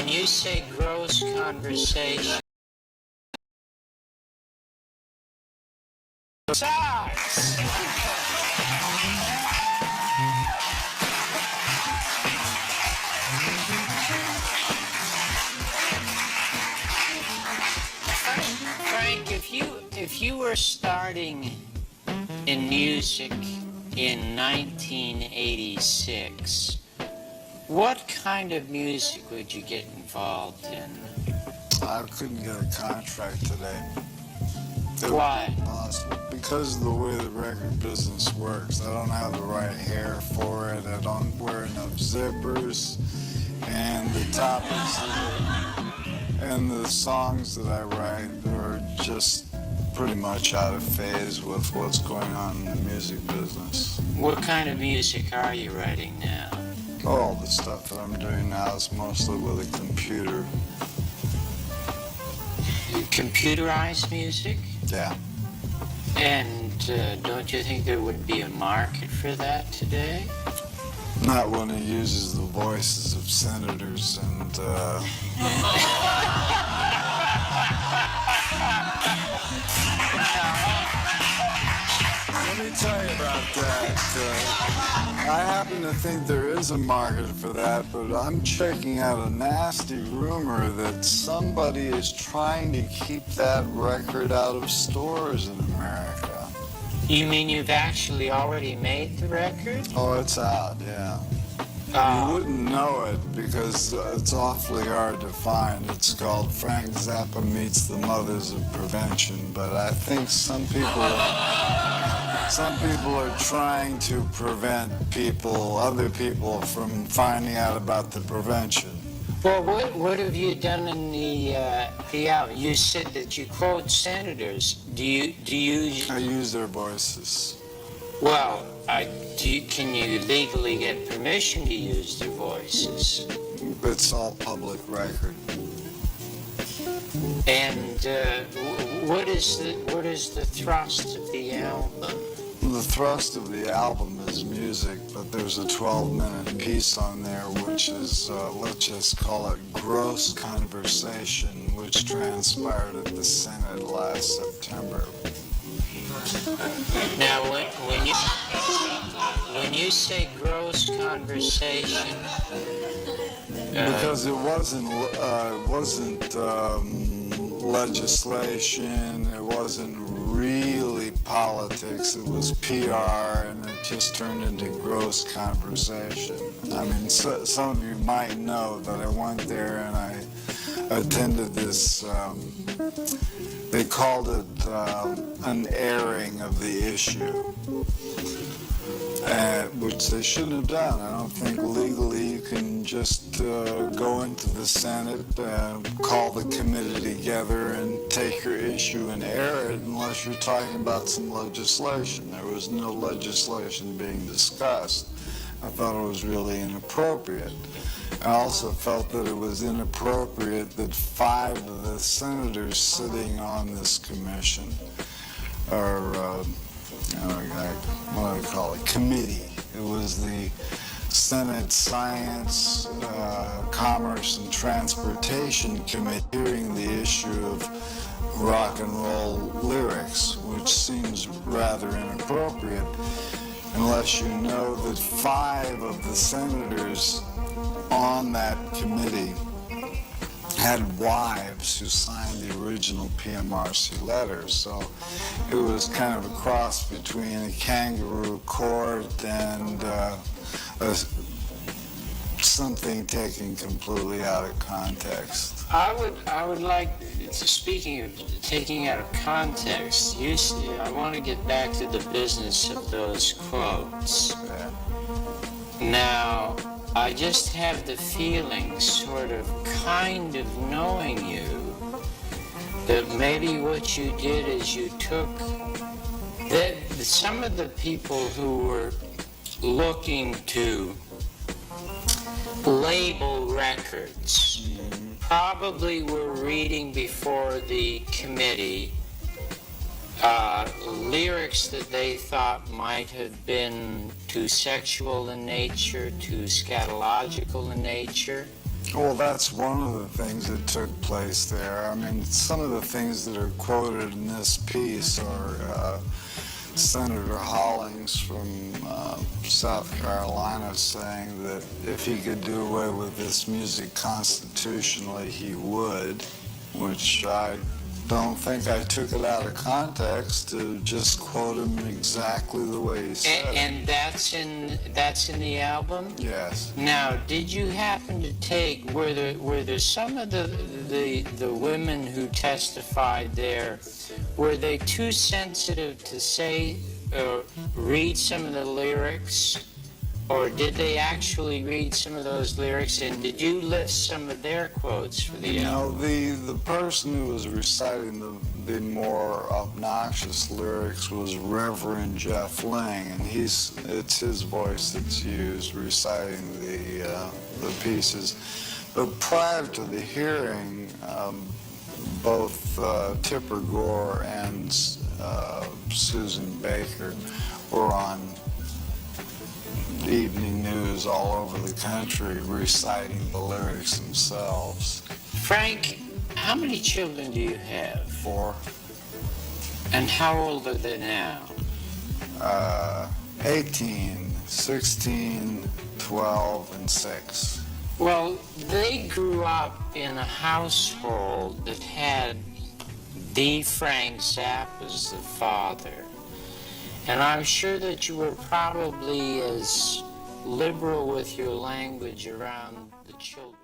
you say gross conversation, size. Frank, if you were starting in music in 1986, what kind of music would you get involved in? I couldn't get a contract today. Why? Because of the way the record business works. I don't have the right hair for it. I don't wear enough zippers. And the topics and the songs that I write are just pretty much out of phase with what's going on in the music business. What kind of music are you writing now? All the stuff that I'm doing now is mostly with a computer. Computerized music? Yeah. And don't you think there would be a market for that today? Not when it uses the voices of senators and Let me tell you about that. I happen to think there is a market for that, but I'm checking out a nasty rumor that somebody is trying to keep that record out of stores in America. You mean you've actually already made the record? Oh, it's out, yeah. You wouldn't know it because it's awfully hard to find. It's called Frank Zappa Meets the Mothers of Prevention, but I think some people are trying to prevent other people from finding out about the prevention. Well, what have you done in the album? You said that you quote senators. Do you I use their voices. Well, can you legally get permission to use their voices? It's all public record. And what is the thrust of the album? The thrust of the album is music, but there's a 12-minute piece on there which is, let's just call it gross conversation, which transpired at the Senate last September. Now, when you say gross conversation, because it wasn't legislation, it wasn't really politics, it was PR, and it just turned into gross conversation. I mean, some of you might know that I went there and I attended this, they called it an airing of the issue, which they shouldn't have done. I don't think legally you can just go into the Senate, call the committee together and take your issue and air it unless you're talking about some legislation. There was no legislation being discussed. I thought it was really inappropriate. I also felt that it was inappropriate that 5 of the senators sitting on this commission are, what do I call it, committee. It was the Senate Science, Commerce, and Transportation Committee hearing the issue of rock and roll lyrics, which seems rather inappropriate unless you know that 5 of the senators on that committee had wives who signed the original PMRC letters. So it was kind of a cross between a kangaroo court and something taken completely out of context. I would like, speaking of taking out of context, I want to get back to the business of those quotes. Yeah. Now, I just have the feeling, sort of, kind of knowing you, that maybe what you did is you took some of the people who were looking to label records probably were reading before the committee lyrics that they thought might have been too sexual in nature, too scatological in nature. Well, that's one of the things that took place there. I mean, some of the things that are quoted in this piece are Senator Hollings from South Carolina saying that if he could do away with this music constitutionally, he would, which I don't think I took it out of context to just quote him exactly the way he said it. And that's in the album? Yes. Now, did you happen to take, were there some of the women who testified there, were they too sensitive to say, read some of the lyrics? Or did they actually read some of those lyrics, and did you list some of their quotes for the album? No, the person who was reciting the more obnoxious lyrics was Reverend Jeff Ling, and it's his voice that's used reciting the pieces. But prior to the hearing, both Tipper Gore and Susan Baker were on evening news all over the country reciting the lyrics themselves. Frank, how many children do you have? 4. And how old are they now? 18, 16, 12, and 6. Well, they grew up in a household that had the Frank Zappa as the father. And I'm sure that you were probably as liberal with your language around the children.